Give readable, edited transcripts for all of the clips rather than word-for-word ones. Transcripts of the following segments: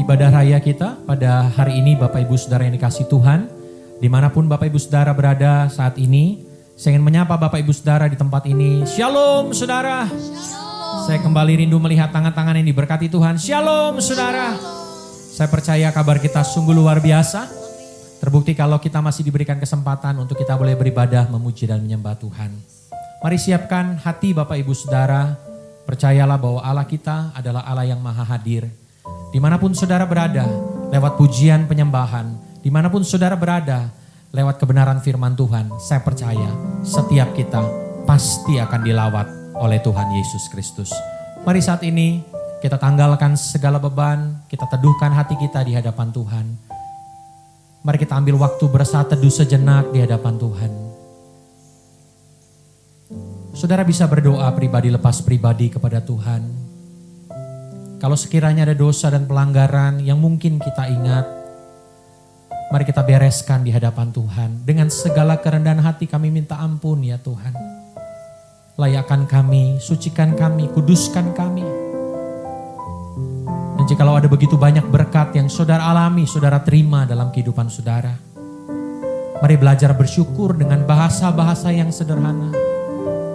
ibadah raya kita pada hari ini Bapak Ibu Saudara yang dikasihi Tuhan. Dimanapun Bapak Ibu Saudara berada saat ini, saya ingin menyapa Bapak Ibu Saudara di tempat ini. Shalom Saudara. Shalom. Saya kembali rindu melihat tangan-tangan yang diberkati Tuhan. Shalom Saudara. Saya percaya kabar kita sungguh luar biasa. Terbukti kalau kita masih diberikan kesempatan untuk kita boleh beribadah, memuji dan menyembah Tuhan. Mari siapkan hati Bapak Ibu Saudara. Percayalah bahwa Allah kita adalah Allah yang maha hadir. Dimanapun saudara berada, lewat pujian penyembahan. Dimanapun saudara berada, lewat kebenaran firman Tuhan, saya percaya setiap kita pasti akan dilawat oleh Tuhan Yesus Kristus. Mari saat ini kita tanggalkan segala beban, kita teduhkan hati kita di hadapan Tuhan. Mari kita ambil waktu bersaat teduh sejenak di hadapan Tuhan. Saudara bisa berdoa pribadi lepas pribadi kepada Tuhan. Kalau sekiranya ada dosa dan pelanggaran yang mungkin kita ingat, mari kita bereskan di hadapan Tuhan. Dengan segala kerendahan hati kami minta ampun ya Tuhan. Layakkan kami, sucikan kami, kuduskan kami. Dan jikalau ada begitu banyak berkat yang saudara alami, saudara terima dalam kehidupan saudara. Mari belajar bersyukur dengan bahasa-bahasa yang sederhana.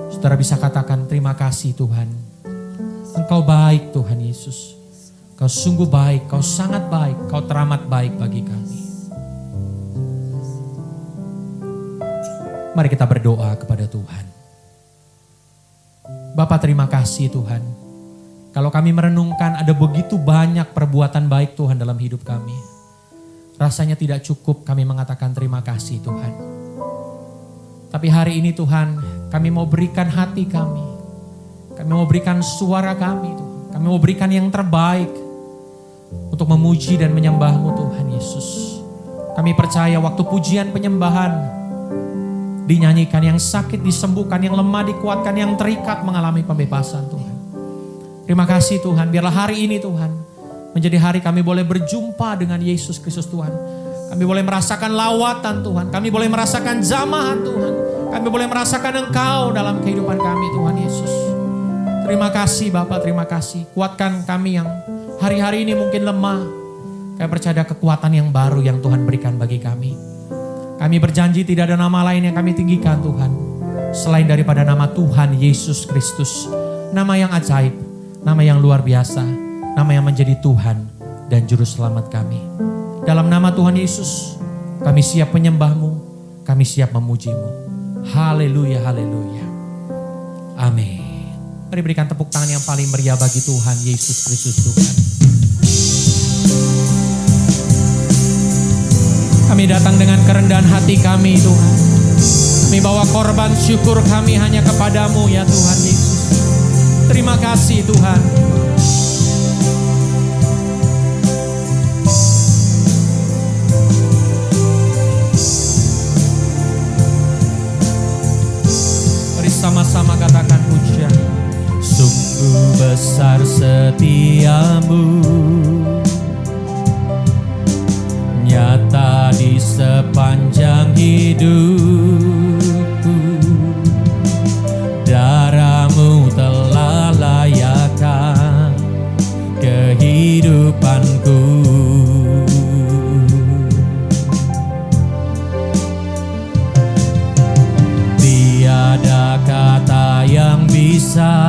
Saudara bisa katakan terima kasih Tuhan. Engkau baik Tuhan Yesus. Kau sungguh baik, kau sangat baik, kau teramat baik bagi kami. Mari kita berdoa kepada Tuhan. Bapa terima kasih Tuhan. Kalau kami merenungkan ada begitu banyak perbuatan baik Tuhan dalam hidup kami. Rasanya tidak cukup kami mengatakan terima kasih Tuhan. Tapi hari ini Tuhan, kami mau berikan hati kami. Kami mau berikan suara kami Tuhan. Kami mau berikan yang terbaik untuk memuji dan menyembah-Mu Tuhan Yesus. Kami percaya waktu pujian penyembahan dinyanyikan, yang sakit disembuhkan, yang lemah dikuatkan, yang terikat mengalami pembebasan Tuhan. Terima kasih Tuhan, biarlah hari ini Tuhan menjadi hari kami boleh berjumpa dengan Yesus Kristus Tuhan. Kami boleh merasakan lawatan Tuhan, kami boleh merasakan jamahan Tuhan. Kami boleh merasakan Engkau dalam kehidupan kami Tuhan Yesus. Terima kasih Bapak, terima kasih. Kuatkan kami yang hari-hari ini mungkin lemah. Kami percaya ada kekuatan yang baru yang Tuhan berikan bagi kami. Kami berjanji tidak ada nama lain yang kami tinggikan Tuhan, selain daripada nama Tuhan Yesus Kristus. Nama yang ajaib, nama yang luar biasa, nama yang menjadi Tuhan dan Juru Selamat kami. Dalam nama Tuhan Yesus, kami siap menyembah-Mu, kami siap memuji-Mu. Haleluya, haleluya. Amin. Mari berikan tepuk tangan yang paling meriah bagi Tuhan Yesus Kristus Tuhan. Kami datang dengan kerendahan hati kami Tuhan. Kami bawa korban syukur kami hanya kepadamu ya Tuhan Yesus. Terima kasih Tuhan. Mari sama-sama katakan pujian. Sungguh besar setiamu, nyata di sepanjang hidupku. Darah-Mu telah layakkan kehidupanku. Tiada kata yang bisa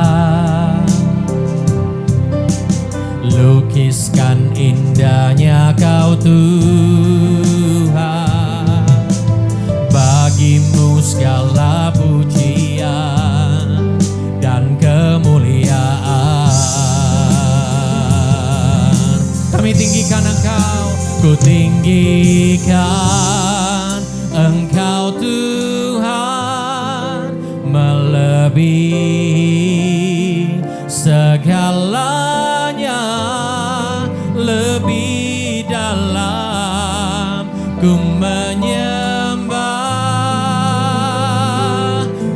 lukiskan indahnya Kau Tuhan. Bagi-Mu segala pujian dan kemuliaan. Kami tinggikan Engkau, ku tinggikan Engkau Tuhan, melebihi segalanya, lebih dalam ku menyembah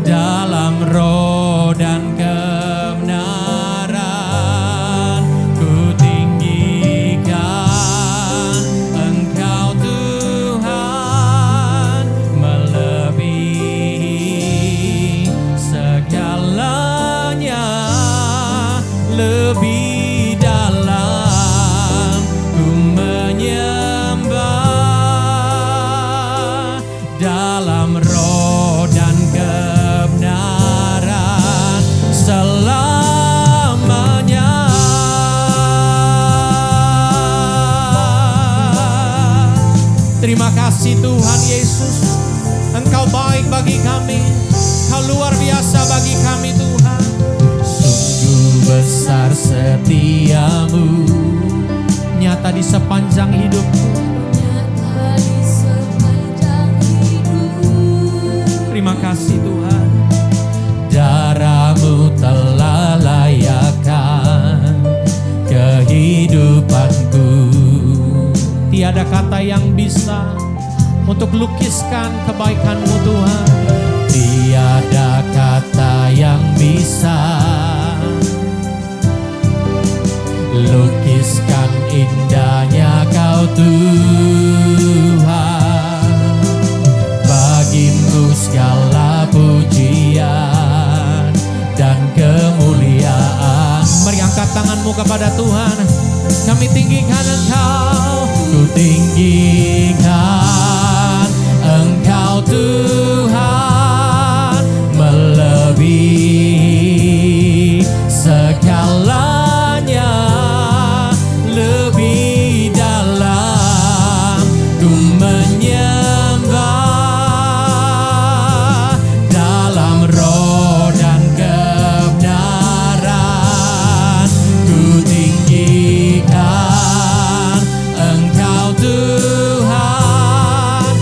dalam roh dan kebenaran. Ku tinggikan Engkau Tuhan, melebihi segalanya, lebih dalam ku dalam roh dan kebenaran selamanya. Terima kasih Tuhan Yesus, Engkau baik bagi kami, Engkau luar biasa bagi kami Tuhan. Sungguh besar setiamu, nyata di sepanjang hidupku. Terima kasih Tuhan. Darah-Mu telah layakkan kehidupanku. Tiada kata yang bisa untuk lukiskan kebaikan-Mu Tuhan. Tiada kata yang bisa lukiskan indahnya Kau Tuhan. Bagi-Mu segala pujian dan kemuliaan. Mari angkat tanganmu kepada Tuhan. Kami tinggikan Engkau, ku tinggikan Engkau Tuhan, melebihi segalanya, lebih dalam ku menyembah dalam roh dan kebenaran. Ku tinggikan Engkau Tuhan,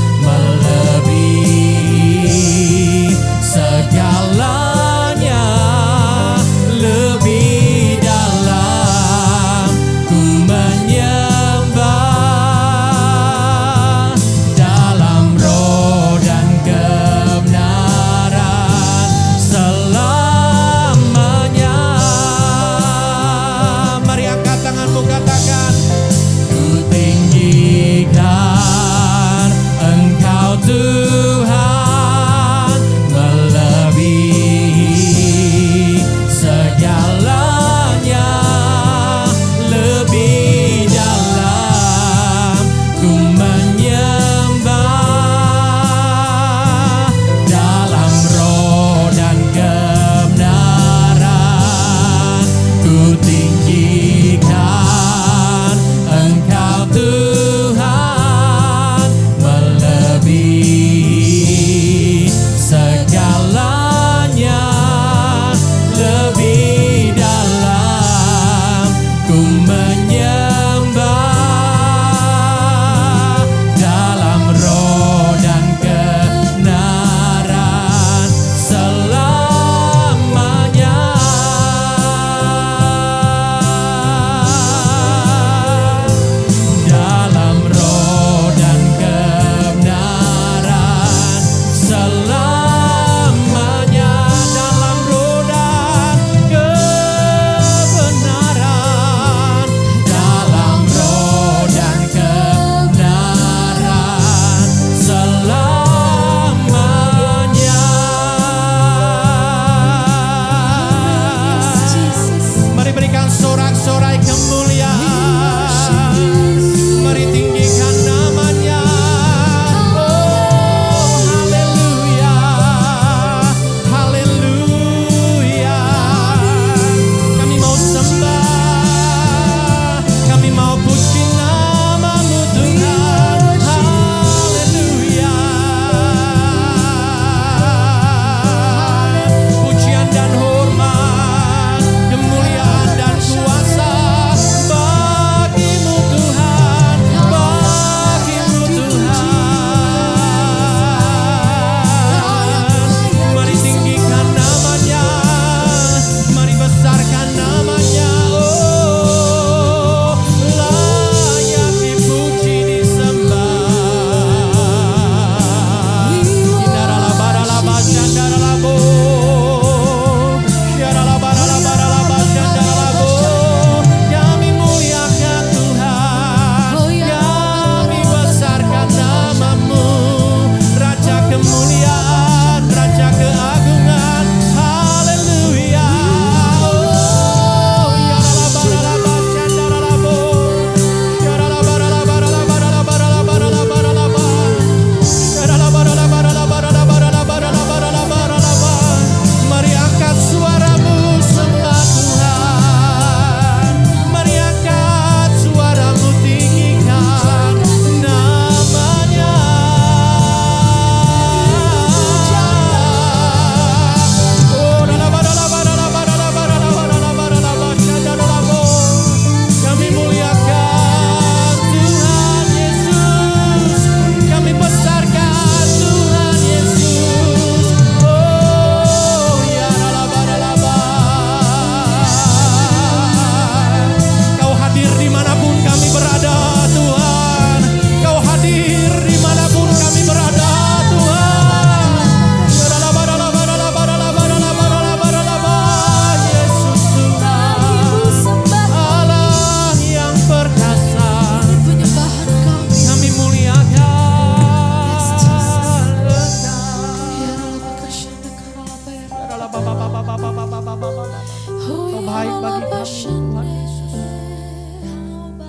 baik bagi kami Tuhan Yesus.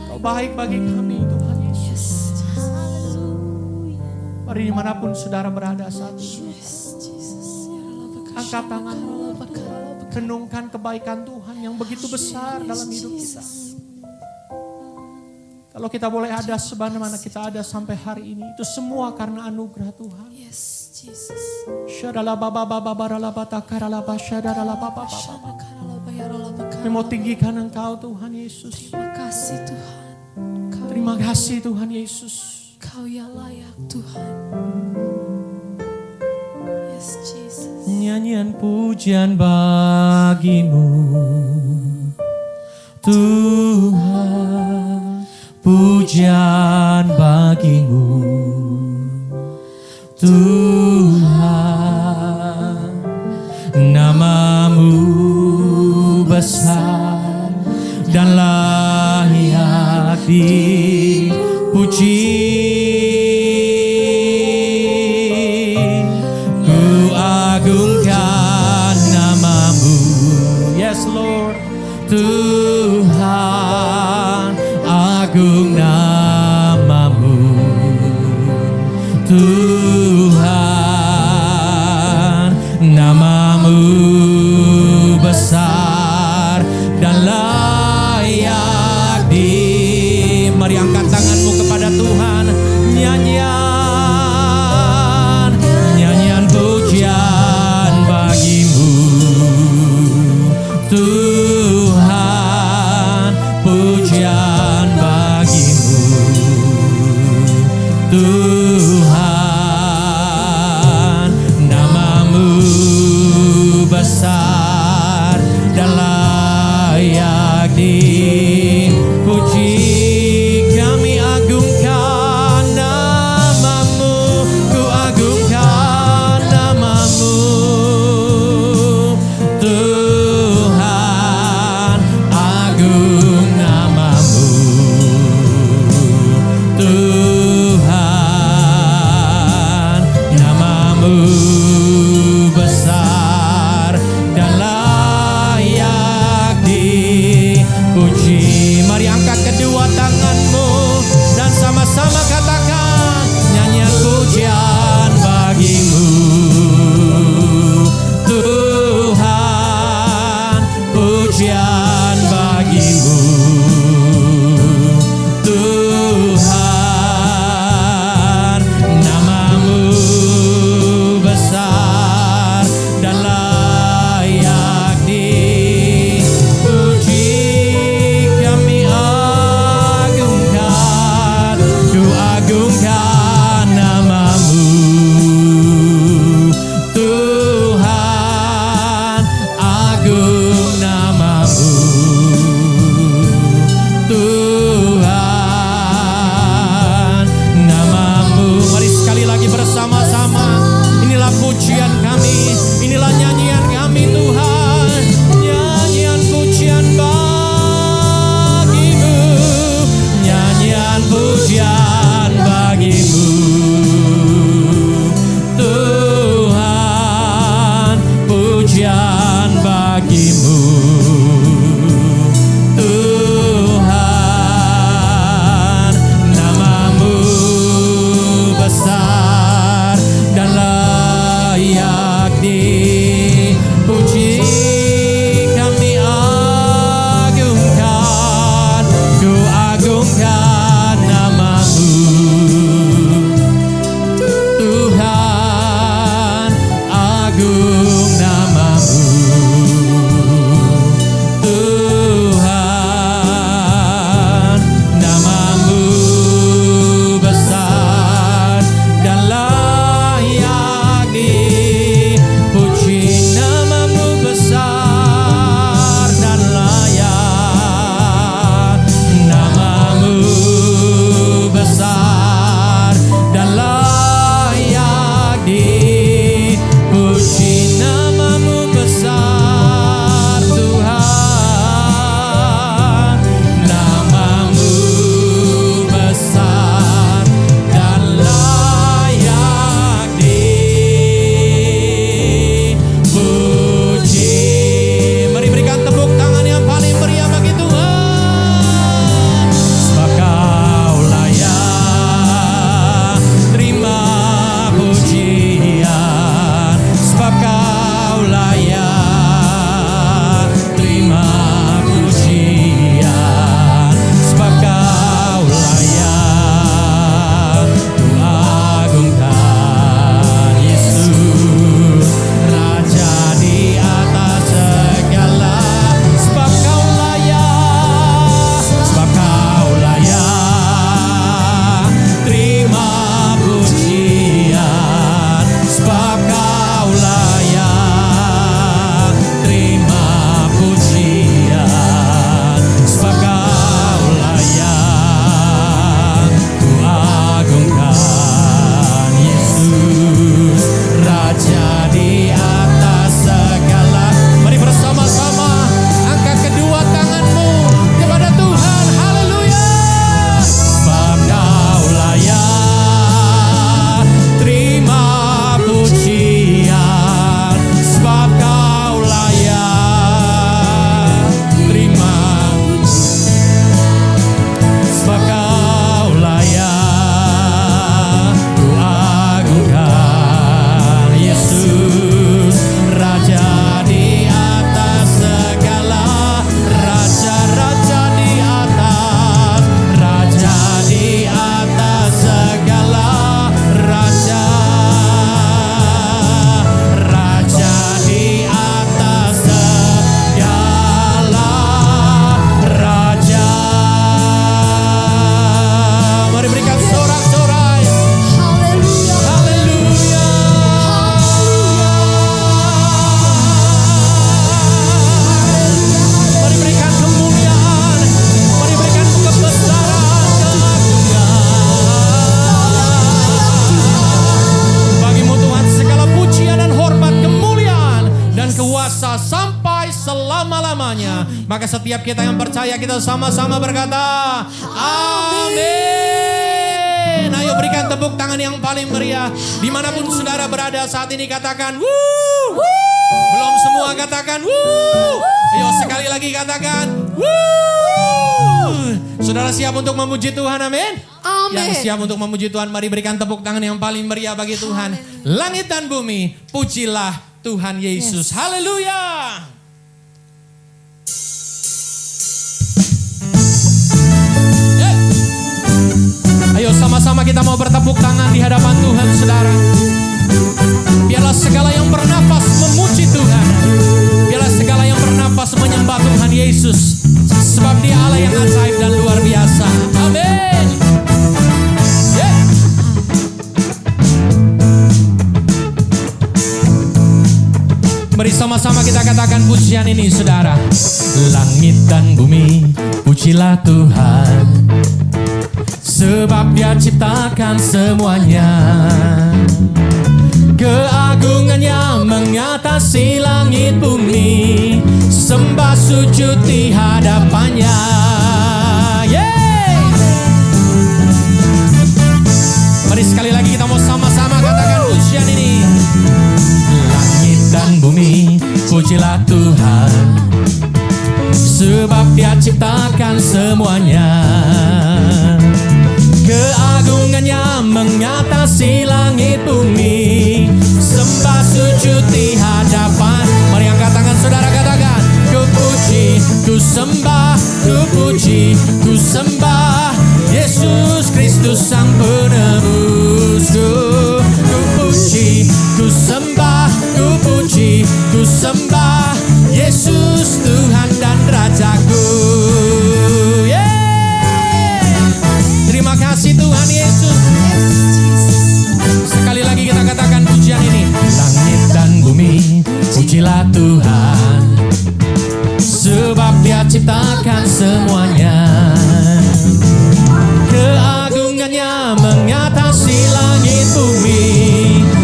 Kau baik bagi kami Tuhan Yesus. Mari dimanapun saudara berada saat ini, angkat tanganmu, renungkan kebaikan Tuhan yang begitu besar dalam hidup kita. Kalau kita boleh ada sebagaimana kita ada sampai hari ini, itu semua karena anugerah Tuhan. Yes, Jesus. Kami mau tinggikan Engkau Tuhan Yesus. Terima kasih Tuhan. Terima kasih Tuhan Yesus. Kau yang layak Tuhan. Yes, Jesus. Nyanyian pujian bagimu Tuhan, pujian bagimu Tuhan, namamu besar dan layak dipuji. Ku agungkan namamu, yes Lord, Tuhan, agung namamu Tuhan, namamu besar dan layak di. Mari angkat tanganmu kepada Tuhan. Nyanyian pujian bagimu Tuhan, pujian bagimu Tuhan, namamu kuasa sampai selama-lamanya. Maka setiap kita yang percaya, kita sama-sama berkata, amin. Ayo berikan tepuk tangan yang paling meriah. Dimanapun saudara berada saat ini, katakan wuh. Belum semua katakan wuh. Ayo sekali lagi katakan wuh. Saudara siap untuk memuji Tuhan, amin? Amin. Yang siap untuk memuji Tuhan, mari berikan tepuk tangan yang paling meriah bagi Tuhan. Langit dan bumi, pujilah Tuhan Yesus. Haleluya. Ayo sama-sama kita mau bertepuk tangan di hadapan Tuhan, saudara. Biarlah segala yang bernafas memuji Tuhan. Biarlah segala yang bernafas menyembah Tuhan Yesus. Sebab Dia Allah yang ajaib dan luar biasa. Amin. Mari sama-sama kita katakan pujian ini, saudara. Langit dan bumi, pujilah Tuhan. Sebab Dia ciptakan semuanya. Keagungannya mengatasi langit bumi. Sembah sujud di hadapannya. Yeay! Mari sekali lagi kita mau sama-sama katakan pujian ini. Langit dan bumi, pujilah Tuhan. Sebab Dia ciptakan semuanya. Keagungannya mengatasi langit bumi. Sembah sujud di hadapan. Mari angkat tangan saudara, katakan ku puji, ku sembah, ku puji, ku sembah Yesus Kristus Sang Penebusku. Ku puji, ku sembah, ku puji, ku sembah Yesus Tuhan dan Rajaku. Terima kasih Tuhan Yesus. Sekali lagi kita katakan pujian ini. Langit dan bumi, pujilah Tuhan. Sebab Dia ciptakan semuanya. Keagungannya mengatasi langit bumi.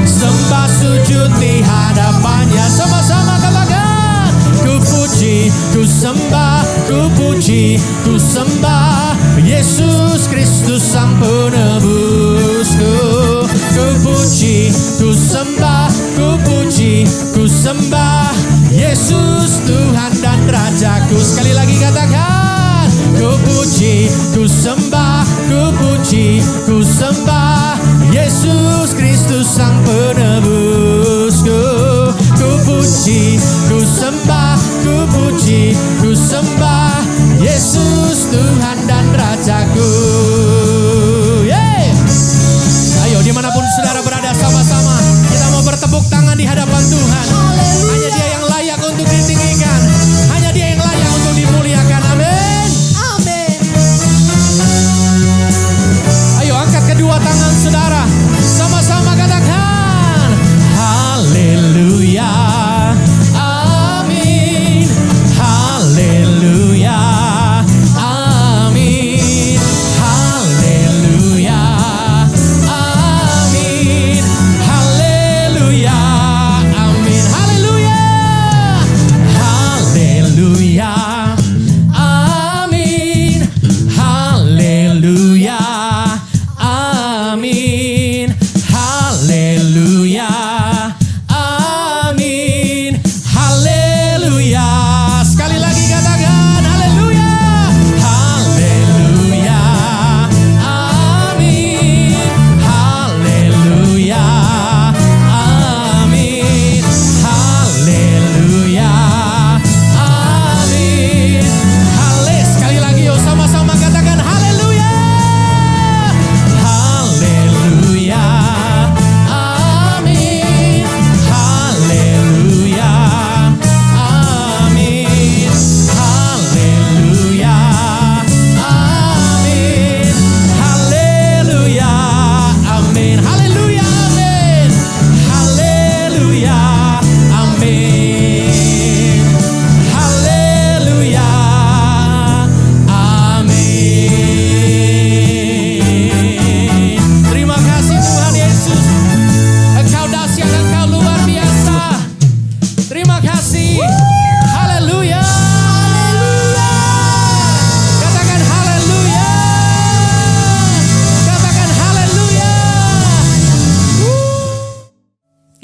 Sembah sujud di hadapannya. Sama-sama katakan. Ku puji, ku sembah, ku puji, ku sembah Yesus Kristus Sang Penebusku. Ku puji, ku sembah, ku puji, ku sembah Yesus Tuhan dan Rajaku. Sekali lagi katakan. Ku puji, ku sembah, ku puji, ku sembah Yesus Kristus Sang Penebusku. Ku puji, ku sembah, ku puji, ku sembah Yesus Tuhan dan Rajaku. Ayo dimanapun saudara berada, sama-sama kita mau bertepuk tangan di hadapan Tuhan. Hanya Dia yang layak untuk ditinggikan. Hanya Dia yang layak untuk dimuliakan. Amin. Amin. Ayo angkat kedua tangan saudara. Sama-sama katakan haleluya. Amin. Haleluya. Amin. Haleluya. Amin. Haleluya.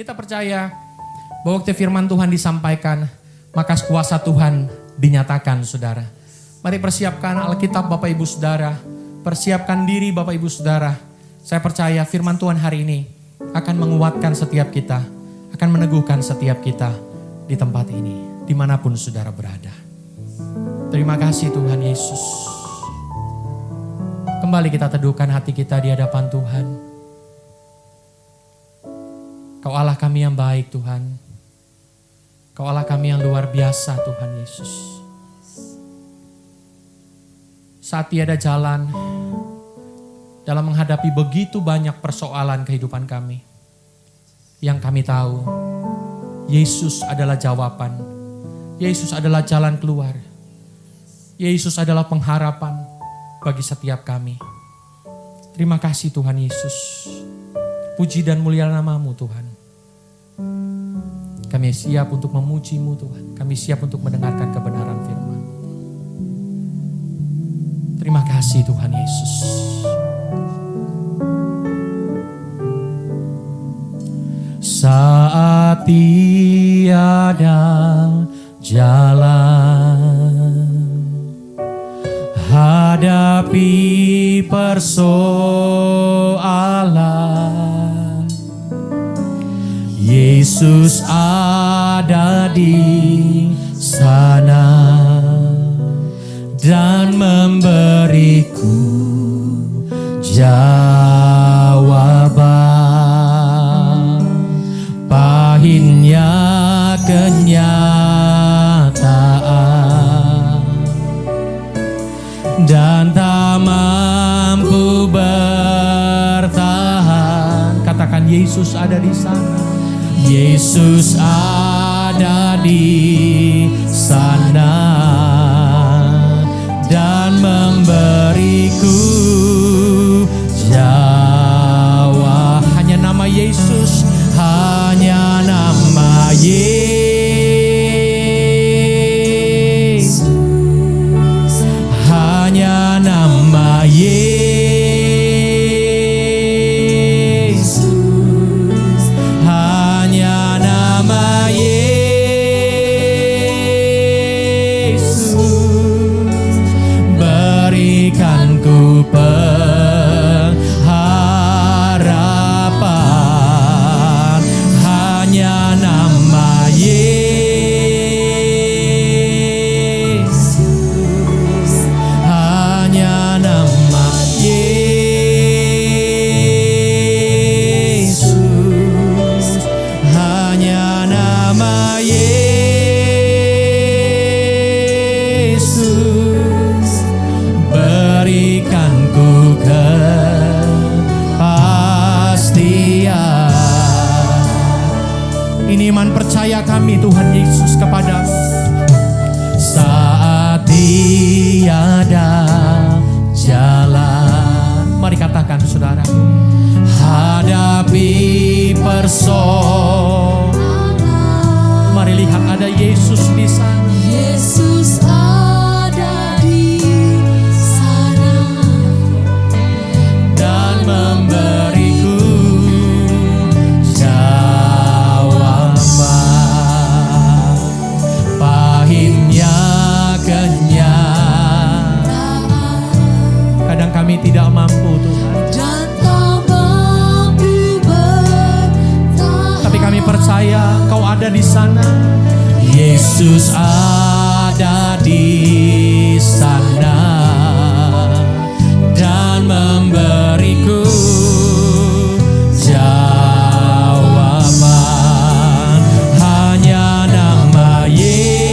Kita percaya bahwa waktu firman Tuhan disampaikan, maka kuasa Tuhan dinyatakan, saudara. Mari persiapkan Alkitab Bapak Ibu Saudara. Persiapkan diri Bapak Ibu Saudara. Saya percaya firman Tuhan hari ini akan menguatkan setiap kita, akan meneguhkan setiap kita di tempat ini, dimanapun saudara berada. Terima kasih Tuhan Yesus. Kembali kita teduhkan hati kita di hadapan Tuhan. Kau Allah kami yang baik Tuhan. Kau Allah kami yang luar biasa Tuhan Yesus. Saat tiada jalan dalam menghadapi begitu banyak persoalan kehidupan kami, yang kami tahu Yesus adalah jawaban. Yesus adalah jalan keluar. Yesus adalah pengharapan bagi setiap kami. Terima kasih Tuhan Yesus. Puji dan mulia nama-Mu Tuhan. Kami siap untuk memuji-Mu Tuhan. Kami siap untuk mendengarkan kebenaran firman. Terima kasih Tuhan Yesus. Saat tiada jalan, hadapi persoalan, Yesus ada di sana dan memberiku jawaban. Pahitnya kenyataan dan tak mampu bertahan. Katakan Yesus ada di sana. Yesus ada di sana dan memberiku jawab. Hanya nama Yesus, hanya nama Yesus, hanya nama Yesus, hanya nama Yesus, berikan ku pengharapan. Hanya nama Yesus, hanya nama Yesus, hanya nama Yesus, berikan ku kepastian. Ini iman percaya kami Tuhan Yesus kepada-Mu. Saat tiada jalan, mari katakan saudara, hadapi persoalan. Mari lihat ada Yesus di sana. Yesus ada di sana Dan memberiku jawaban. Pahitnya kenyataan. Kadang kami tidak mampu Tuhan, dan tak mampu bertahan. tapi kami percaya Kau ada di sana. Yesus ada di sana dan memberiku jawaban. Hanya nama Yesus,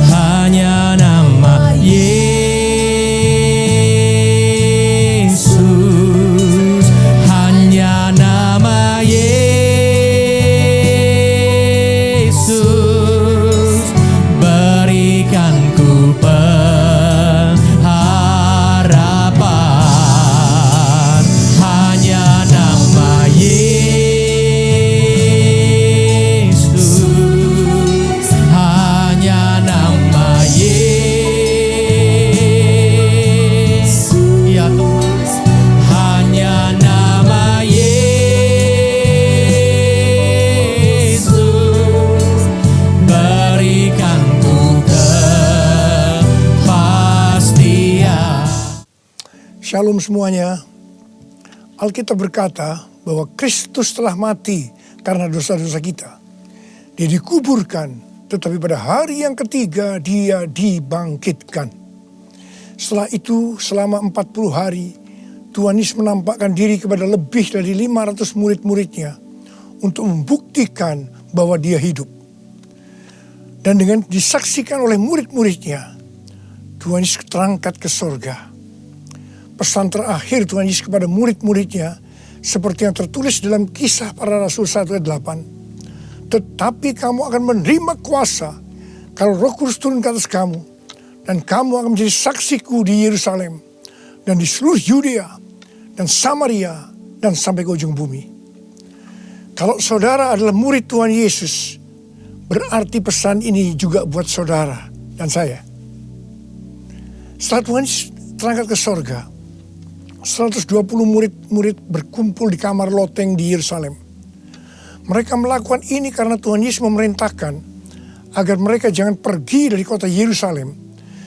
hanya nama Yesus, hanya nama Yesus, Shalom semuanya. Alkitab berkata bahwa Kristus telah mati karena dosa-dosa kita. Dia dikuburkan, tetapi pada hari yang ketiga dia dibangkitkan. Setelah itu selama 40 hari Tuhan Yesus menampakkan diri kepada lebih dari 500 murid-muridnya untuk membuktikan bahwa dia hidup. Dan dengan disaksikan oleh murid-muridnya, Tuhan Yesus terangkat ke sorga. Pesan terakhir Tuhan Yesus kepada murid-muridnya seperti yang tertulis dalam Kisah Para Rasul 1 ayat 8. Tetapi kamu akan menerima kuasa kalau Roh Kudus turun ke atas kamu, dan kamu akan menjadi saksiku di Yerusalem dan di seluruh Yudea dan Samaria dan sampai ke ujung bumi. Kalau saudara adalah murid Tuhan Yesus, berarti pesan ini juga buat saudara dan saya. Setelah Tuhan terangkat ke sorga, 120 murid-murid berkumpul di kamar loteng di Yerusalem. Mereka melakukan ini karena Tuhan Yesus memerintahkan agar mereka jangan pergi dari kota Yerusalem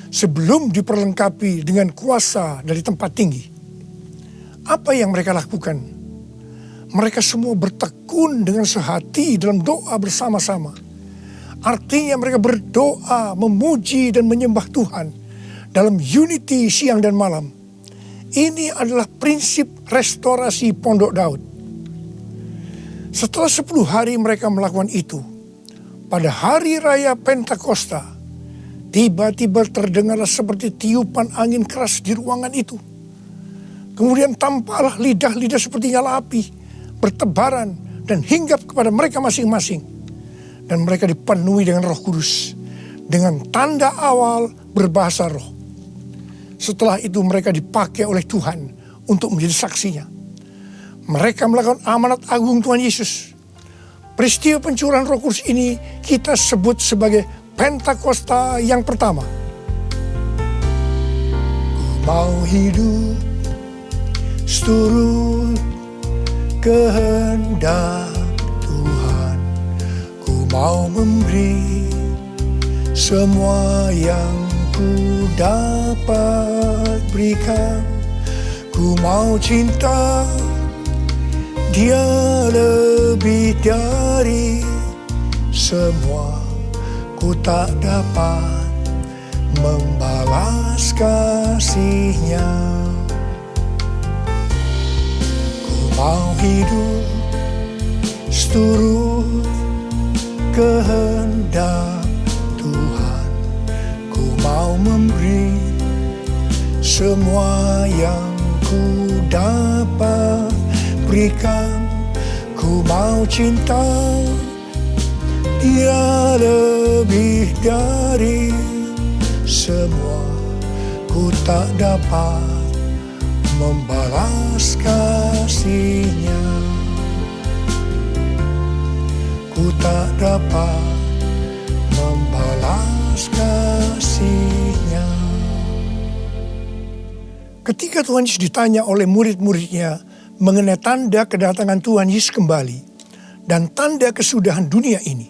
sebelum diperlengkapi dengan kuasa dari tempat tinggi. Apa yang mereka lakukan? Mereka semua bertekun dengan sehati dalam doa bersama-sama. Artinya mereka berdoa, memuji dan menyembah Tuhan dalam unity siang dan malam. Ini adalah prinsip restorasi Pondok Daud. Setelah 10 hari mereka melakukan itu, pada hari raya Pentakosta, tiba-tiba terdengarlah seperti tiupan angin keras di ruangan itu. Kemudian tampaklah lidah-lidah seperti nyala api, bertebaran dan hinggap kepada mereka masing-masing. Dan mereka dipenuhi dengan Roh Kudus, dengan tanda awal berbahasa roh. Setelah itu mereka dipakai oleh Tuhan untuk menjadi saksinya. Mereka melakukan amanat agung Tuhan Yesus. Peristiwa pencurahan Roh Kudus ini kita sebut sebagai Pentakosta yang pertama. Ku mau hidup seturut kehendak Tuhan. Ku mau memberi semua yang ku dapat berikan. Ku mau cinta Dia lebih dari semua. Ku tak dapat membalas kasih-Nya. Ku mau hidup seturut kehendak Tuhan. Ku mau memberi semua yang ku dapat berikan. Ku mau cinta Dia lebih dari semua. Ku tak dapat membalas kasih-Nya. Ku tak dapat membalas kasih-Nya. Ketika Tuhan Yesus ditanya oleh murid-muridnya mengenai tanda kedatangan Tuhan Yesus kembali dan tanda kesudahan dunia ini,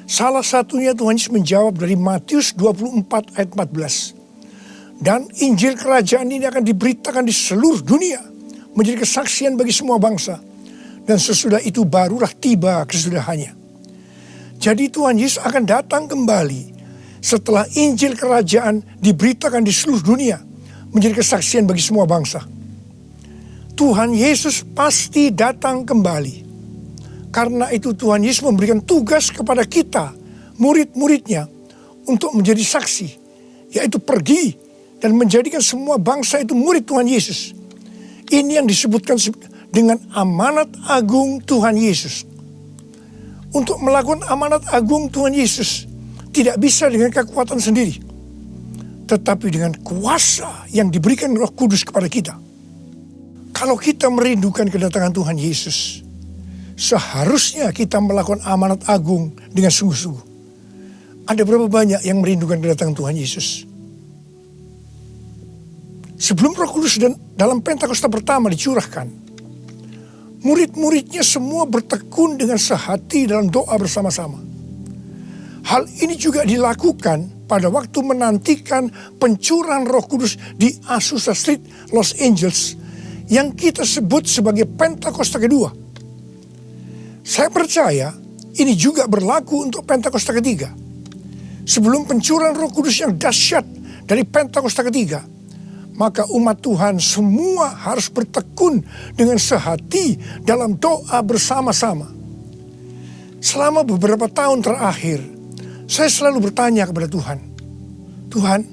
salah satunya Tuhan Yesus menjawab dari Matius 24 ayat 14. Dan Injil kerajaan ini akan diberitakan di seluruh dunia, menjadi kesaksian bagi semua bangsa. Dan sesudah itu barulah tiba kesudahannya. Jadi Tuhan Yesus akan datang kembali setelah Injil kerajaan diberitakan di seluruh dunia, menjadi kesaksian bagi semua bangsa. Tuhan Yesus pasti datang kembali. Karena itu Tuhan Yesus memberikan tugas kepada kita, murid-muridnya, untuk menjadi saksi. Yaitu pergi dan menjadikan semua bangsa itu murid Tuhan Yesus. Ini yang disebutkan dengan amanat agung Tuhan Yesus. Untuk melakukan amanat agung Tuhan Yesus tidak bisa dengan kekuatan sendiri, tetapi dengan kuasa yang diberikan Roh Kudus kepada kita. Kalau kita merindukan kedatangan Tuhan Yesus, seharusnya kita melakukan amanat agung dengan sungguh-sungguh. Ada berapa banyak yang merindukan kedatangan Tuhan Yesus? Sebelum Roh Kudus dan dalam Pentakosta pertama dicurahkan, murid-muridnya semua bertekun dengan sehati dalam doa bersama-sama. Hal ini juga dilakukan pada waktu menantikan pencurahan Roh Kudus di Azusa Street, Los Angeles, yang kita sebut sebagai Pentakosta kedua. Saya percaya ini juga berlaku untuk Pentakosta ketiga. Sebelum pencurahan Roh Kudus yang dahsyat dari Pentakosta ketiga, maka umat Tuhan semua harus bertekun dengan sehati dalam doa bersama-sama. Selama beberapa tahun terakhir, saya selalu bertanya kepada Tuhan, Tuhan,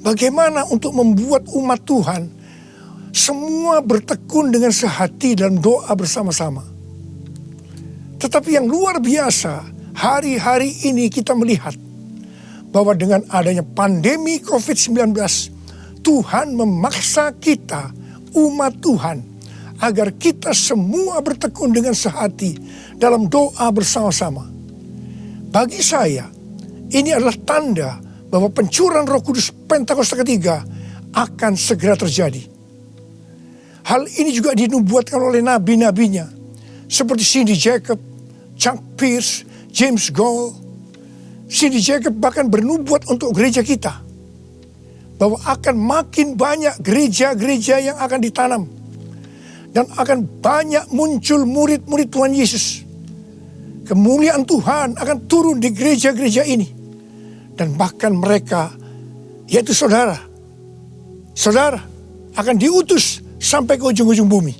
bagaimana untuk membuat umat Tuhan semua bertekun dengan sehati dalam doa bersama-sama? Tetapi yang luar biasa, hari-hari ini kita melihat bahwa dengan adanya pandemi COVID-19, Tuhan memaksa kita, umat Tuhan, agar kita semua bertekun dengan sehati dalam doa bersama-sama. Bagi saya, ini adalah tanda bahwa pencurahan Roh Kudus Pentakosta ketiga akan segera terjadi. Hal ini juga dinubuatkan oleh nabi-nabinya, seperti Cindy Jacob, Chuck Pierce, James Goll. Cindy Jacob bahkan bernubuat untuk gereja kita, bahwa akan makin banyak gereja-gereja yang akan ditanam. Dan akan banyak muncul murid-murid Tuhan Yesus. Kemuliaan Tuhan akan turun di gereja-gereja ini. Dan bahkan mereka, yaitu saudara akan diutus sampai ke ujung-ujung bumi.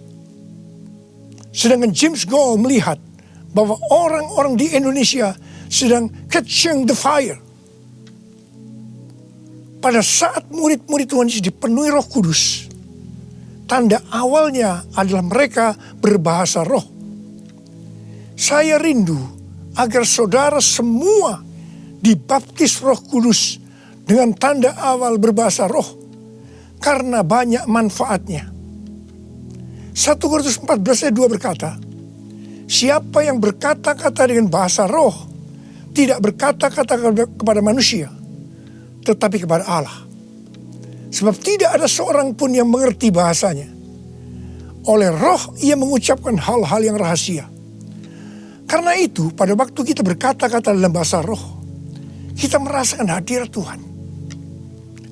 Sedangkan James Goll melihat bahwa orang-orang di Indonesia sedang catching the fire. Pada saat murid-murid Tuhan Yesus dipenuhi Roh Kudus, tanda awalnya adalah mereka berbahasa roh. Saya rindu agar saudara semua dibaptis Roh Kudus dengan tanda awal berbahasa roh, karena banyak manfaatnya. 1 Korintus 14 ayat 2 berkata, siapa yang berkata-kata dengan bahasa roh, tidak berkata-kata kepada manusia, tetapi kepada Allah. Sebab tidak ada seorang pun yang mengerti bahasanya. Oleh roh ia mengucapkan hal-hal yang rahasia. Karena itu pada waktu kita berkata-kata dalam bahasa roh, kita merasakan hadirat Tuhan.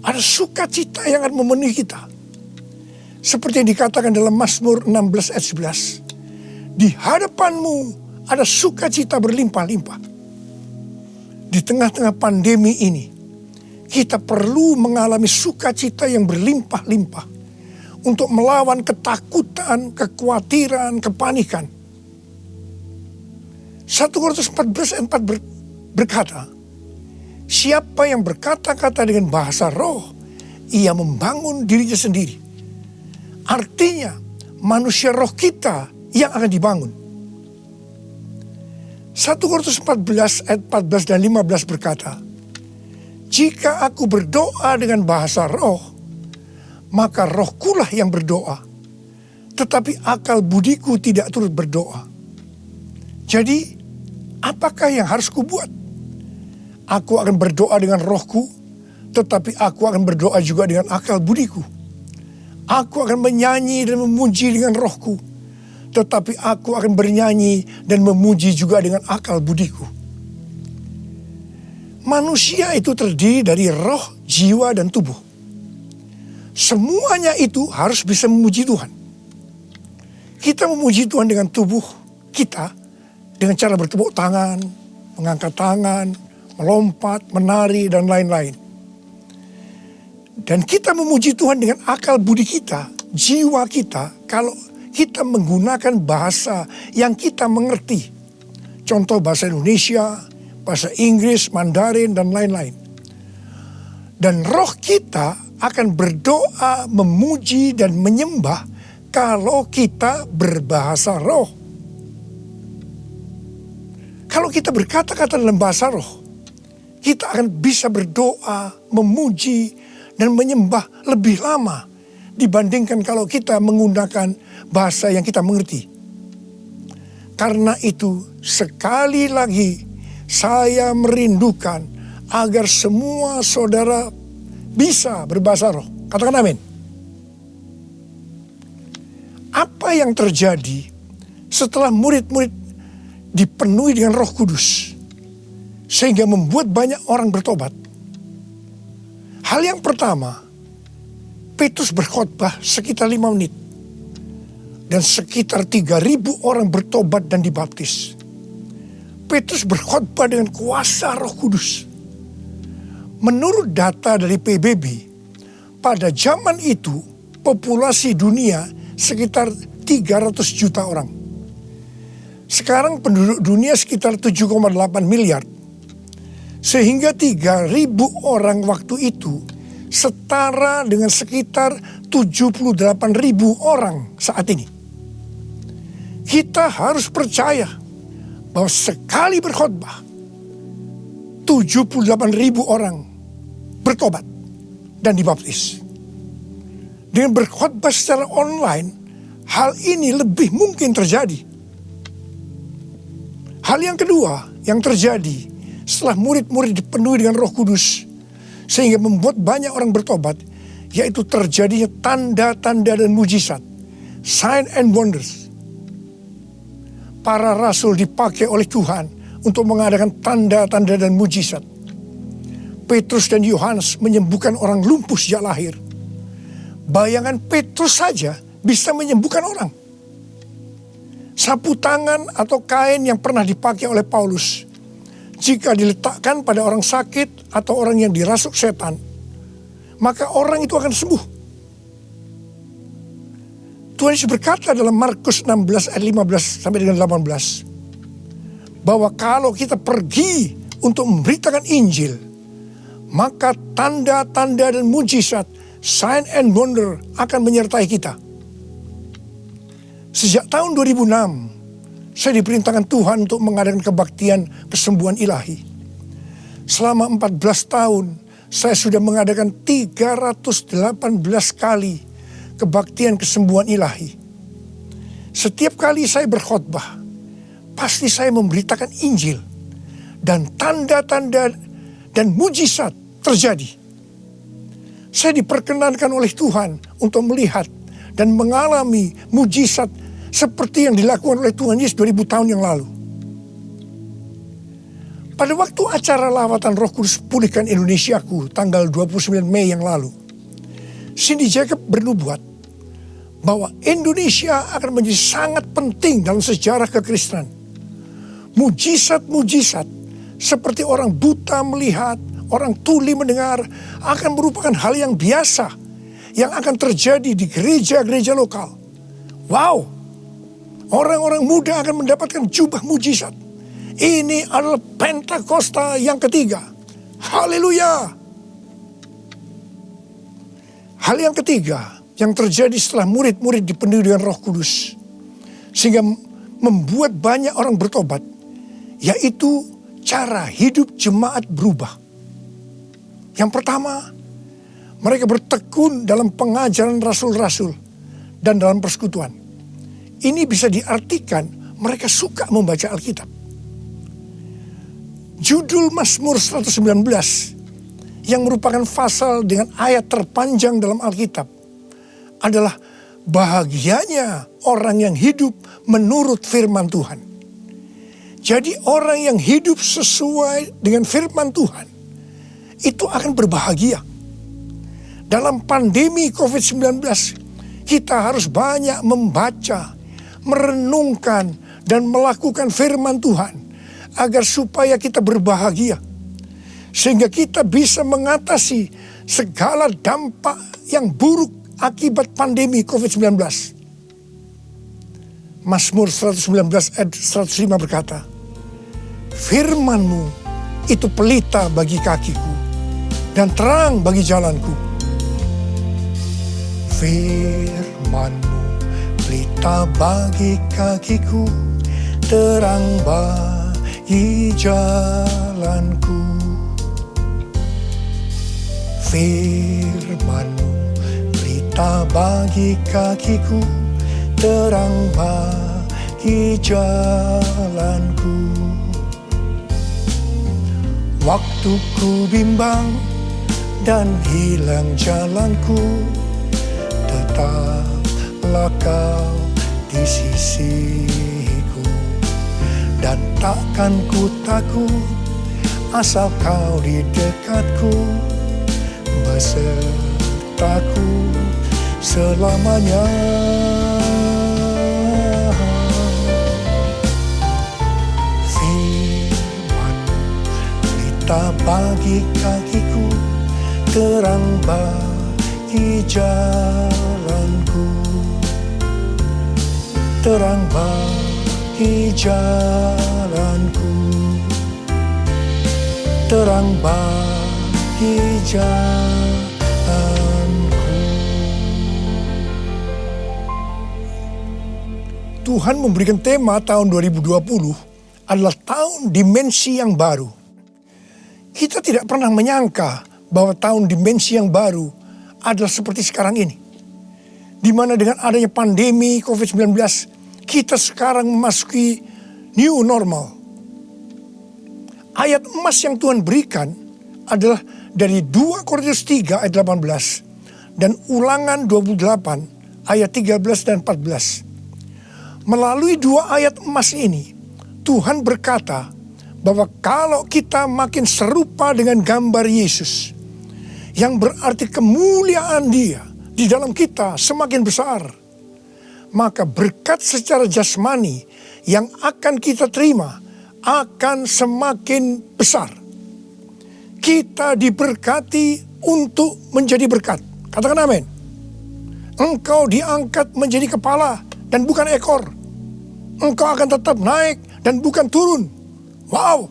Ada sukacita yang akan memenuhi kita. Seperti yang dikatakan dalam Mazmur 16 ayat 11. Di hadapanmu ada sukacita berlimpah-limpah. Di tengah-tengah pandemi ini, kita perlu mengalami sukacita yang berlimpah-limpah untuk melawan ketakutan, kekhawatiran, kepanikan. 1 Korintus 14 ayat 4 berkata, siapa yang berkata-kata dengan bahasa roh, ia membangun dirinya sendiri. Artinya, manusia roh kita yang akan dibangun. 1 Korintus 14 ayat 14 dan 15 berkata, jika aku berdoa dengan bahasa roh, maka rohkulah yang berdoa, tetapi akal budiku tidak turut berdoa. Jadi, apakah yang harus kubuat? Aku akan berdoa dengan rohku, tetapi aku akan berdoa juga dengan akal budiku. Aku akan menyanyi dan memuji dengan rohku, tetapi aku akan bernyanyi dan memuji juga dengan akal budiku. Manusia itu terdiri dari roh, jiwa, dan tubuh. Semuanya itu harus bisa memuji Tuhan. Kita memuji Tuhan dengan tubuh kita, dengan cara bertepuk tangan, mengangkat tangan, melompat, menari, dan lain-lain. Dan kita memuji Tuhan dengan akal budi kita, jiwa kita, kalau kita menggunakan bahasa yang kita mengerti. Contoh bahasa Indonesia, bahasa Inggris, Mandarin, dan lain-lain. Dan roh kita akan berdoa, memuji, dan menyembah kalau kita berbahasa roh. Kalau kita berkata-kata dalam bahasa roh, kita akan bisa berdoa, memuji, dan menyembah lebih lama dibandingkan kalau kita menggunakan bahasa yang kita mengerti. Karena itu, sekali lagi saya merindukan agar semua saudara bisa berbahasa roh. Katakan amin. Apa yang terjadi setelah murid-murid dipenuhi dengan Roh Kudus sehingga membuat banyak orang bertobat? Hal yang pertama, Petrus berkhotbah sekitar 5 menit. Dan sekitar 3.000 orang bertobat dan dibaptis. Petrus berkhotbah dengan kuasa Roh Kudus. Menurut data dari PBB, pada zaman itu populasi dunia sekitar 300 juta orang. Sekarang penduduk dunia sekitar 7,8 miliar. Sehingga 3.000 orang waktu itu setara dengan sekitar 78.000 orang saat ini. Kita harus percaya bahwa sekali berkhotbah 78.000 orang bertobat dan dibaptis. Dengan berkhotbah secara online, hal ini lebih mungkin terjadi. Hal yang kedua yang terjadi setelah murid-murid dipenuhi dengan Roh Kudus sehingga membuat banyak orang bertobat, yaitu terjadinya tanda-tanda dan mujizat, sign and wonders. Para rasul dipakai oleh Tuhan untuk mengadakan tanda-tanda dan mujizat. Petrus dan Yohanes menyembuhkan orang lumpuh sejak lahir. Bayangan Petrus saja bisa menyembuhkan orang. Sapu tangan atau kain yang pernah dipakai oleh Paulus, jika diletakkan pada orang sakit atau orang yang dirasuk setan, maka orang itu akan sembuh. Tuhan Yesus berkata dalam Markus 16 ayat 15 sampai dengan 18, bahwa kalau kita pergi untuk memberitakan Injil, maka tanda-tanda dan mujizat, sign and wonder akan menyertai kita. Sejak tahun 2006, saya diperintahkan Tuhan untuk mengadakan kebaktian kesembuhan ilahi. Selama 14 tahun, saya sudah mengadakan 318 kali kebaktian kesembuhan ilahi. Setiap kali saya berkhotbah, pasti saya memberitakan Injil. Dan tanda-tanda dan mujizat terjadi. Saya diperkenankan oleh Tuhan untuk melihat dan mengalami mujizat seperti yang dilakukan oleh Tuhan Yesus 2000 tahun yang lalu. Pada waktu acara lawatan Roh Kudus Pulihkan Indonesiaku tanggal 29 Mei yang lalu, Cindy Jacob bernubuat bahwa Indonesia akan menjadi sangat penting dalam sejarah kekristenan. Mujizat-mujizat seperti orang buta melihat, orang tuli mendengar akan merupakan hal yang biasa yang akan terjadi di gereja-gereja lokal. Wow, orang-orang muda akan mendapatkan jubah mujizat. Ini adalah Pentakosta yang ketiga. Haleluya. Hal yang ketiga yang terjadi setelah murid-murid dipenuhi dengan Roh Kudus, sehingga membuat banyak orang bertobat, yaitu cara hidup jemaat berubah. Yang pertama, mereka bertekun dalam pengajaran rasul-rasul dan dalam persekutuan. Ini bisa diartikan mereka suka membaca Alkitab. Judul Mazmur 119 yang merupakan pasal dengan ayat terpanjang dalam Alkitab adalah bahagianya orang yang hidup menurut firman Tuhan. Jadi orang yang hidup sesuai dengan firman Tuhan itu akan berbahagia. Dalam pandemi COVID-19 kita harus banyak membaca, merenungkan dan melakukan firman Tuhan agar supaya kita berbahagia. Sehingga kita bisa mengatasi segala dampak yang buruk akibat pandemi COVID-19. Mazmur 119 ayat 105 berkata, firman-Mu itu pelita bagi kakiku dan terang bagi jalanku. Firman-Mu pelita bagi kakiku, terang bagi jalanku. Firman-Mu pelita bagi kakiku, terang bagi jalanku. Waktu ku bimbang dan hilang jalanku, tetaplah Kau di sisiku. Dan takkan ku takut asal Kau di dekatku, besertaku selamanya. Firman berita bagi kakiku, terang bagi jalanku, terang bagi jalanku, terang bagi jalanku. Tuhan memberikan tema tahun 2020 adalah tahun dimensi yang baru. Kita tidak pernah menyangka bahwa tahun dimensi yang baru adalah seperti sekarang ini, di mana dengan adanya pandemi COVID-19, kita sekarang memasuki new normal. Ayat emas yang Tuhan berikan adalah dari 2 Korintus 3 ayat 18 dan Ulangan 28 ayat 13 dan 14. Melalui 2 ayat emas ini, Tuhan berkata bahwa kalau kita makin serupa dengan gambar Yesus, yang berarti kemuliaan Dia di dalam kita semakin besar, maka berkat secara jasmani yang akan kita terima akan semakin besar. Kita diberkati untuk menjadi berkat. Katakan amin. Engkau diangkat menjadi kepala dan bukan ekor. Engkau akan tetap naik dan bukan turun. Wow.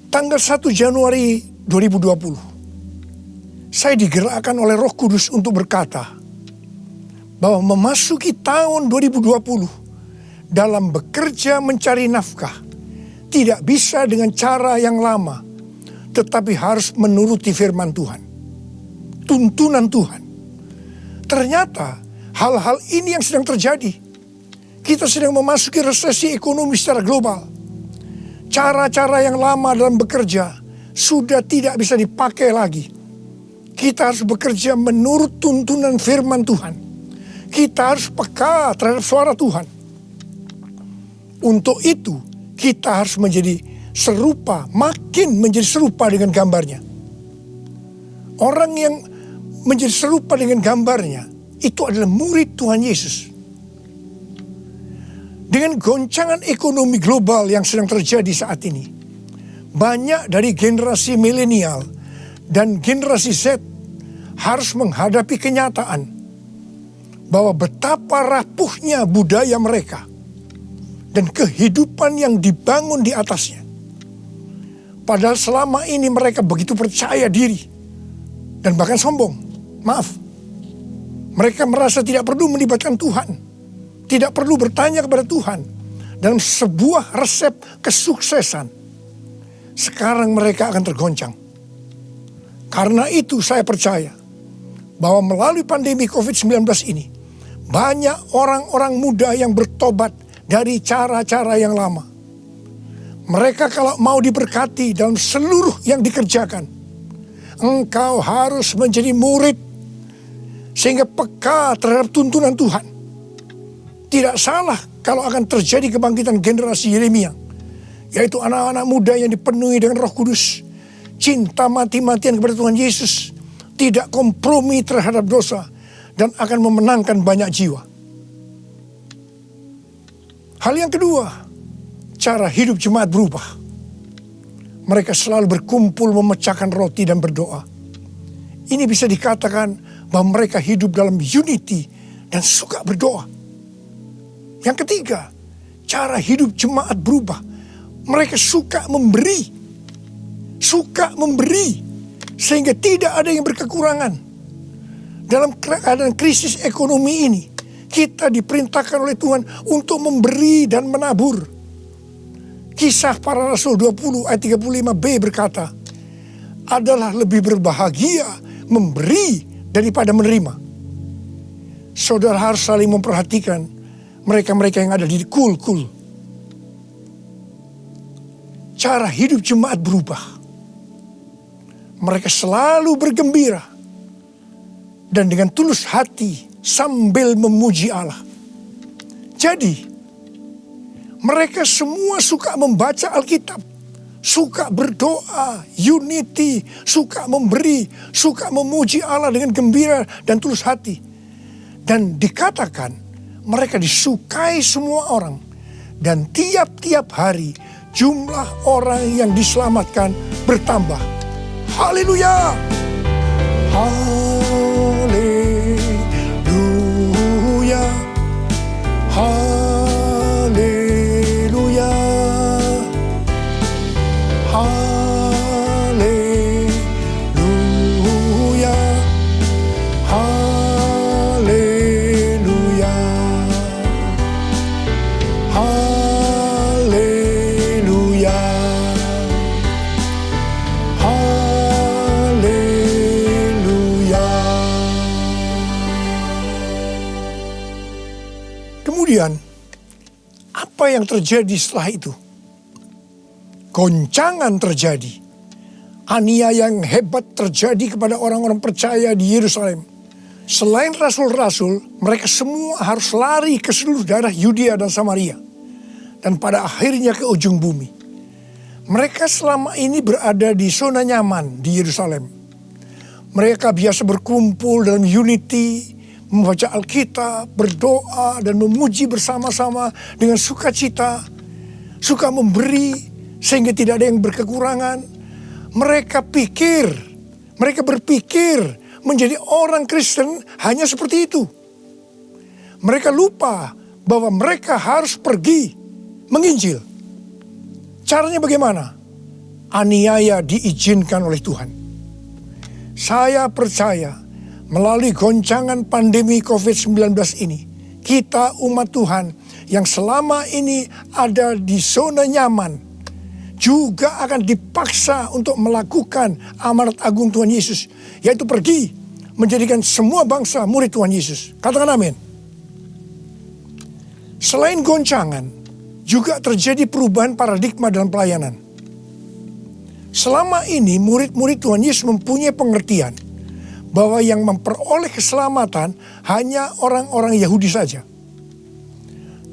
Tanggal 1 Januari 2020, saya digerakkan oleh Roh Kudus untuk berkata bahwa memasuki tahun 2020 dalam bekerja mencari nafkah tidak bisa dengan cara yang lama, tetapi harus menuruti firman Tuhan, tuntunan Tuhan. Ternyata hal-hal ini yang sedang terjadi. Kita sedang memasuki resesi ekonomi secara global. Cara-cara yang lama dalam bekerja sudah tidak bisa dipakai lagi. Kita harus bekerja menurut tuntunan firman Tuhan. Kita harus peka terhadap suara Tuhan. Untuk itu, kita harus menjadi serupa, makin menjadi serupa dengan gambarnya. Orang yang menjadi serupa dengan gambarnya, itu adalah murid Tuhan Yesus. Dengan goncangan ekonomi global yang sedang terjadi saat ini, banyak dari generasi milenial dan generasi Z harus menghadapi kenyataan bahwa betapa rapuhnya budaya mereka dan kehidupan yang dibangun di atasnya. Padahal selama ini mereka begitu percaya diri dan bahkan sombong. Maaf, mereka merasa tidak perlu melibatkan Tuhan, tidak perlu bertanya kepada Tuhan dalam sebuah resep kesuksesan. Sekarang mereka akan tergoncang. Karena itu saya percaya bahwa melalui pandemi COVID-19 ini, banyak orang-orang muda yang bertobat dari cara-cara yang lama. Mereka kalau mau diberkati dalam seluruh yang dikerjakan, engkau harus menjadi murid sehingga peka terhadap tuntunan Tuhan. Tidak salah kalau akan terjadi kebangkitan generasi Yeremia, yaitu anak-anak muda yang dipenuhi dengan Roh Kudus, cinta mati-matian kepada Tuhan Yesus, tidak kompromi terhadap dosa, dan akan memenangkan banyak jiwa. Hal yang kedua, cara hidup jemaat berubah. Mereka selalu berkumpul memecahkan roti dan berdoa. Ini bisa dikatakan bahwa mereka hidup dalam unity dan suka berdoa. Yang ketiga, cara hidup jemaat berubah. Mereka suka memberi. Suka memberi. Sehingga tidak ada yang berkekurangan. Dalam keadaan krisis ekonomi ini, kita diperintahkan oleh Tuhan untuk memberi dan menabur. Kisah Para Rasul 20 ayat 35b berkata, adalah lebih berbahagia memberi daripada menerima. Saudara harus saling memperhatikan mereka-mereka yang ada di kul-kul. Cara hidup jemaat berubah. Mereka selalu bergembira dan dengan tulus hati sambil memuji Allah. Jadi, mereka semua suka membaca Alkitab, suka berdoa, unity, suka memberi, suka memuji Allah dengan gembira dan tulus hati. Dan dikatakan mereka disukai semua orang. Dan tiap-tiap hari jumlah orang yang diselamatkan bertambah. Haleluya! Haleluya! Haleluya! Haleluya! Haleluya! Haleluya! Haleluya! Kemudian, apa yang terjadi setelah itu? Goncangan terjadi. Aniaya yang hebat terjadi kepada orang-orang percaya di Yerusalem. Selain rasul-rasul, mereka semua harus lari ke seluruh daerah Yudea dan Samaria. Dan pada akhirnya ke ujung bumi. Mereka selama ini berada di zona nyaman di Yerusalem. Mereka biasa berkumpul dalam unity, membaca Alkitab, berdoa, dan memuji bersama-sama dengan sukacita. Suka memberi, sehingga tidak ada yang berkekurangan. Mereka berpikir menjadi orang Kristen hanya seperti itu. Mereka lupa bahwa mereka harus pergi menginjil. Caranya bagaimana? Aniaya diizinkan oleh Tuhan. Saya percaya melalui goncangan pandemi COVID-19 ini, kita umat Tuhan yang selama ini ada di zona nyaman, juga akan dipaksa untuk melakukan amanat agung Tuhan Yesus, yaitu pergi menjadikan semua bangsa murid Tuhan Yesus. Katakan amin. Selain goncangan, juga terjadi perubahan paradigma dalam pelayanan. Selama ini murid-murid Tuhan Yesus mempunyai pengertian bahwa yang memperoleh keselamatan hanya orang-orang Yahudi saja.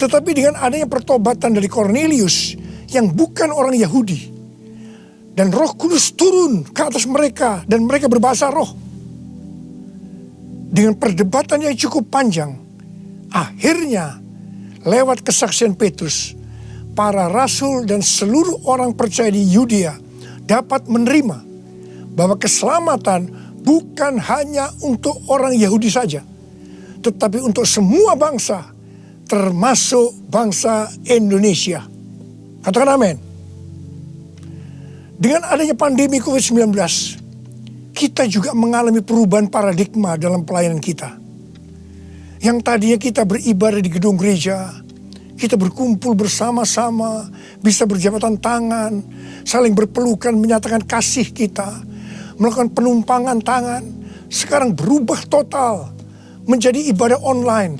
Tetapi dengan adanya pertobatan dari Kornelius yang bukan orang Yahudi, dan Roh Kudus turun ke atas mereka dan mereka berbahasa roh. Dengan perdebatan yang cukup panjang, akhirnya lewat kesaksian Petrus, para rasul dan seluruh orang percaya di Yudea dapat menerima bahwa keselamatan bukan hanya untuk orang Yahudi saja, tetapi untuk semua bangsa, termasuk bangsa Indonesia. Katakan amin. Dengan adanya pandemi COVID-19, kita juga mengalami perubahan paradigma dalam pelayanan kita. Yang tadinya kita beribadah di gedung gereja, kita berkumpul bersama-sama, bisa berjabatan tangan, saling berpelukan, menyatakan kasih kita, melakukan penumpangan tangan, sekarang berubah total menjadi ibadah online.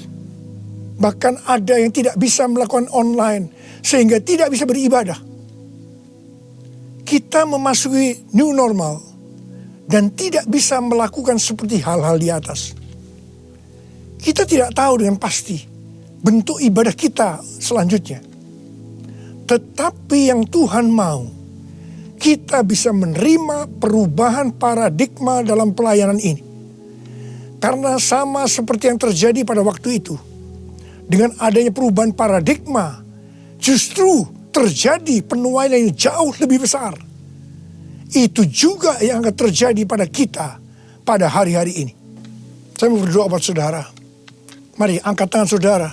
Bahkan ada yang tidak bisa melakukan online, sehingga tidak bisa beribadah. Kita memasuki new normal dan tidak bisa melakukan seperti hal-hal di atas. Kita tidak tahu dengan pasti bentuk ibadah kita selanjutnya. Tetapi yang Tuhan mau, kita bisa menerima perubahan paradigma dalam pelayanan ini. Karena sama seperti yang terjadi pada waktu itu, dengan adanya perubahan paradigma, justru terjadi penuaian yang jauh lebih besar. Itu juga yang akan terjadi pada kita pada hari-hari ini. Saya mau berdoa buat saudara. Mari angkat tangan saudara.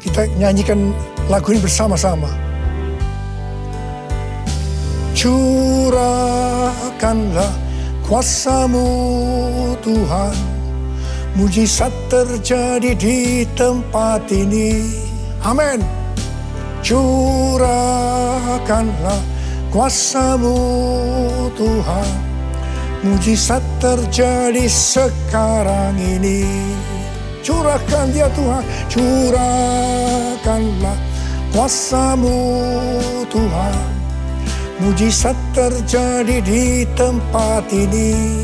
Kita nyanyikan lagu ini bersama-sama. Curahkanlah kuasa-Mu Tuhan, mujizat terjadi di tempat ini. Amin. Curahkanlah kuasa-Mu Tuhan, mujizat terjadi sekarang ini. Curahkan dia Tuhan, curahkanlah kuasa-Mu Tuhan, mujizat terjadi di tempat ini.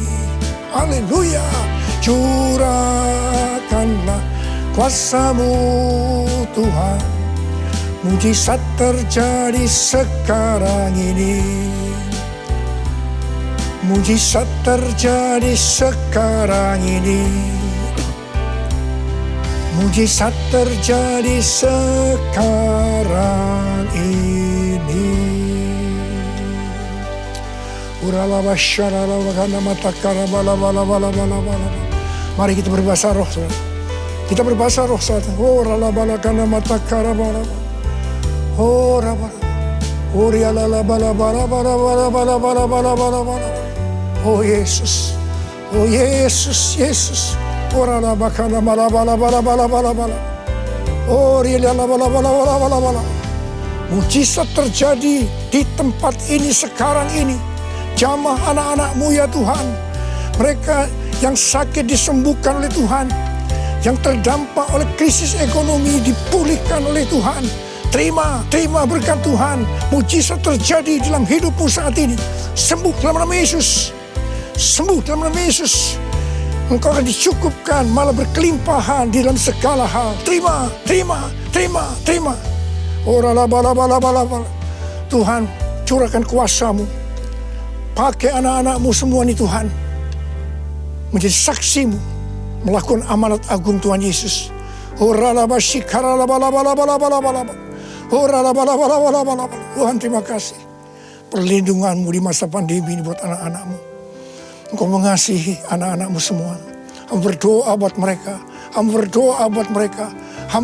Haleluya. Curahkanlah kuasa-Mu Tuhan, Mujizat terjadi sekarang ini. Mujizat terjadi sekarang ini. Mujizat terjadi sekarang ini. Mari kita berbahasa roh. Kita berbahasa roh saat ini. Oh Yesus. Oh Yesus, Yesus. Mujizat terjadi di tempat ini sekarang ini. Jamah anak-anak-Mu ya Tuhan. Mereka yang sakit disembuhkan oleh Tuhan. Yang terdampak oleh krisis ekonomi dipulihkan oleh Tuhan. Terima berkat Tuhan. Mujizat terjadi dalam hidupmu saat ini. Sembuh dalam nama Yesus. Sembuh dalam nama Yesus. Engkau akan dicukupkan, malah berkelimpahan di dalam segala hal. Terima. Tuhan, curahkan kuasa-Mu. Pakai anak-anak-Mu semua ini Tuhan. Menjadi saksi-Mu. Melakukan amanat agung Tuhan Yesus. Tuhan, terima kasih. Perlindungan-Mu di masa pandemi ini buat anak-anak-Mu. Engkau mengasihi anak-anak-Mu semua. Kamu berdoa buat mereka. Kamu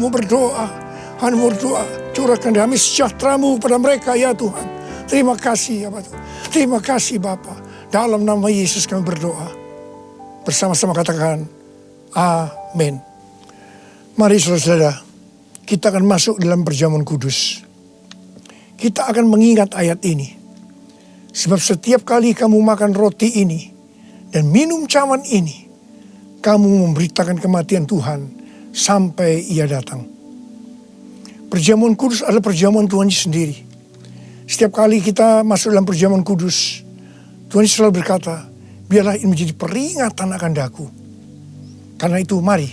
berdoa. Curahkan damai sejahtera-Mu pada mereka ya Tuhan. Terima kasih ya Bapak. Terima kasih Bapa. Dalam nama Yesus kami berdoa. Bersama-sama katakan amin. Mari saudara-saudara, kita akan masuk dalam perjamuan kudus. Kita akan mengingat ayat ini. Sebab setiap kali kamu makan roti ini dan minum cawan ini, kamu memberitakan kematian Tuhan sampai Ia datang. Perjamuan kudus adalah perjamuan Tuhan sendiri. Setiap kali kita masuk dalam perjamuan kudus, Tuhan selalu berkata, biarlah ini menjadi peringatan akan daku. Karena itu mari,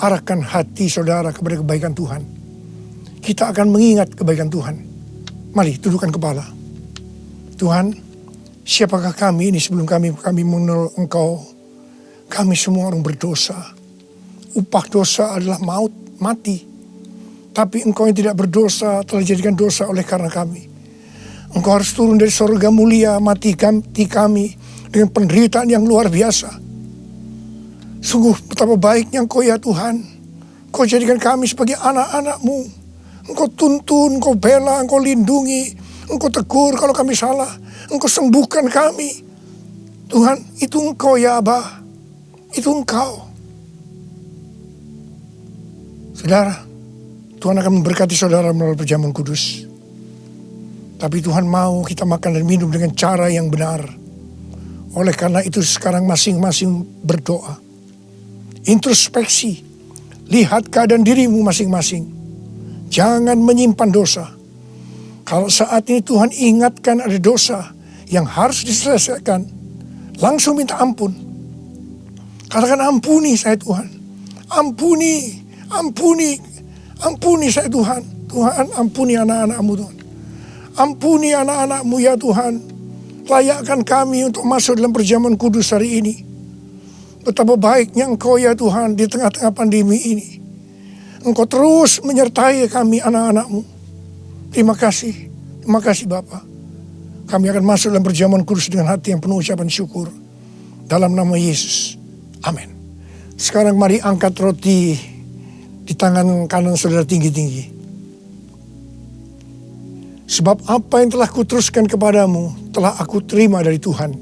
arahkan hati saudara kepada kebaikan Tuhan. Kita akan mengingat kebaikan Tuhan. Mari, tundukkan kepala. Tuhan, siapakah kami ini sebelum kami mengenal Engkau? Kami semua orang berdosa. Upah dosa adalah maut, mati. Tapi Engkau yang tidak berdosa telah dijadikan dosa oleh karena kami. Engkau harus turun dari surga mulia, mati kami dengan penderitaan yang luar biasa. Sungguh betapa baiknya Engkau ya Tuhan. Engkau jadikan kami sebagai anak-anak-Mu. Engkau tuntun, Engkau bela, Engkau lindungi. Engkau tegur kalau kami salah. Engkau sembuhkan kami. Tuhan, itu Engkau ya Abah. Itu Engkau. Saudara, Tuhan akan memberkati saudara melalui perjamuan kudus. Tapi Tuhan mau kita makan dan minum dengan cara yang benar. Oleh karena itu sekarang masing-masing berdoa. Introspeksi. Lihat keadaan dirimu masing-masing. Jangan menyimpan dosa. Kalau saat ini Tuhan ingatkan ada dosa yang harus diselesaikan, langsung minta ampun. Katakan ampuni saya Tuhan. Ampuni saya Tuhan. Tuhan ampuni anak-anak-Mu Tuhan. Ampuni anak-anak-Mu ya Tuhan. Layakkan kami untuk masuk dalam perjamuan kudus hari ini. Betapa baiknya Engkau ya Tuhan di tengah-tengah pandemi ini. Engkau terus menyertai kami anak-anak-Mu. Terima kasih Bapa. Kami akan masuk dalam perjamuan kudus dengan hati yang penuh ucapan syukur. Dalam nama Yesus. Amin. Sekarang mari angkat roti di tangan kanan saudara tinggi-tinggi. Sebab apa yang telah kuteruskan kepadamu telah aku terima dari Tuhan.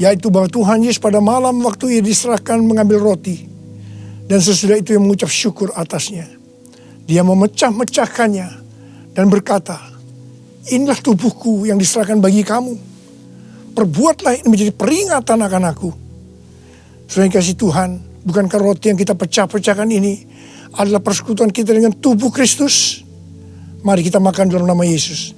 Yaitu bahwa Tuhan Yesus pada malam waktu Ia diserahkan mengambil roti. Dan sesudah itu Ia mengucap syukur atasnya. Dia memecah-mecahkannya dan berkata, inilah tubuhku yang diserahkan bagi kamu. Perbuatlah ini menjadi peringatan akan aku. Saudara yang kasih Tuhan, bukankah roti yang kita pecah-pecahkan ini adalah persekutuan kita dengan tubuh Kristus? Mari kita makan dalam nama Yesus.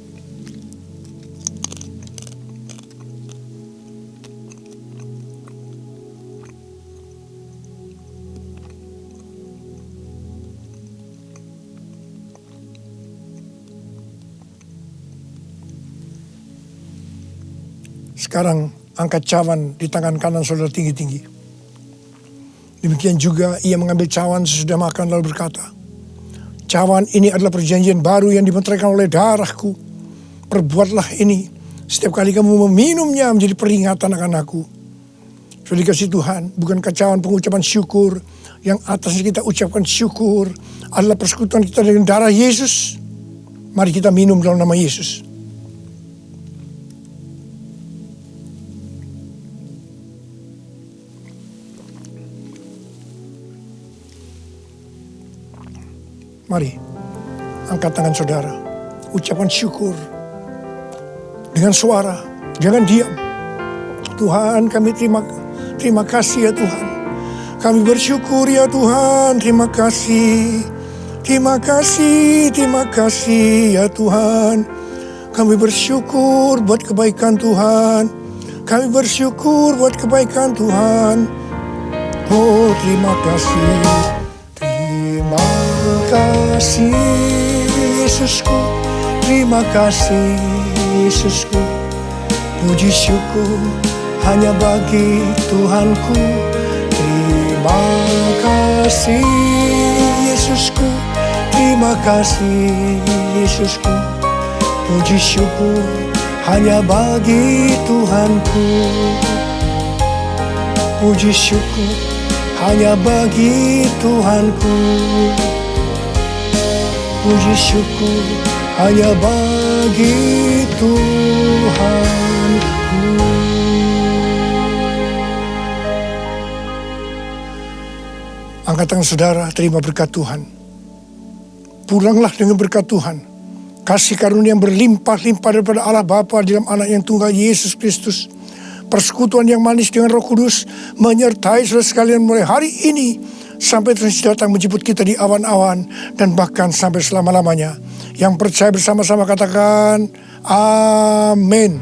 Sekarang angkat cawan di tangan kanan saudara tinggi-tinggi. Demikian juga ia mengambil cawan sesudah makan lalu berkata, cawan ini adalah perjanjian baru yang dibenterkan oleh darahku. Perbuatlah ini setiap kali kamu meminumnya menjadi peringatan akan aku. Sudah dikasih Tuhan, bukankah cawan pengucapan syukur yang atasnya kita ucapkan syukur adalah persekutuan kita dengan darah Yesus? Mari kita minum dalam nama Yesus. Mari, angkat tangan saudara, ucapkan syukur dengan suara, jangan diam. Tuhan, kami terima kasih ya Tuhan. Kami bersyukur ya Tuhan, terima kasih. Terima kasih ya Tuhan. Kami bersyukur buat kebaikan Tuhan. Kami bersyukur buat kebaikan Tuhan. Oh, terima kasih. Terima kasih Yesusku. Terima kasih Yesusku. Puji syukur hanya bagi Tuhanku. Terima kasih Yesusku. Terima kasih Yesusku. Puji syukur hanya bagi Tuhanku. Puji syukur hanya bagi Tuhanku. Puji syukur hanya bagi Tuhanku. Angkat tangan saudara, terima berkat Tuhan. Pulanglah dengan berkat Tuhan. Kasih karunia yang berlimpah-limpah daripada Allah Bapa dalam anak yang tunggal Yesus Kristus. Persekutuan yang manis dengan Roh Kudus menyertai saudara sekalian mulai hari ini sampai terus datang menjemput kita di awan-awan dan bahkan sampai selama-lamanya. Yang percaya bersama-sama katakan amin.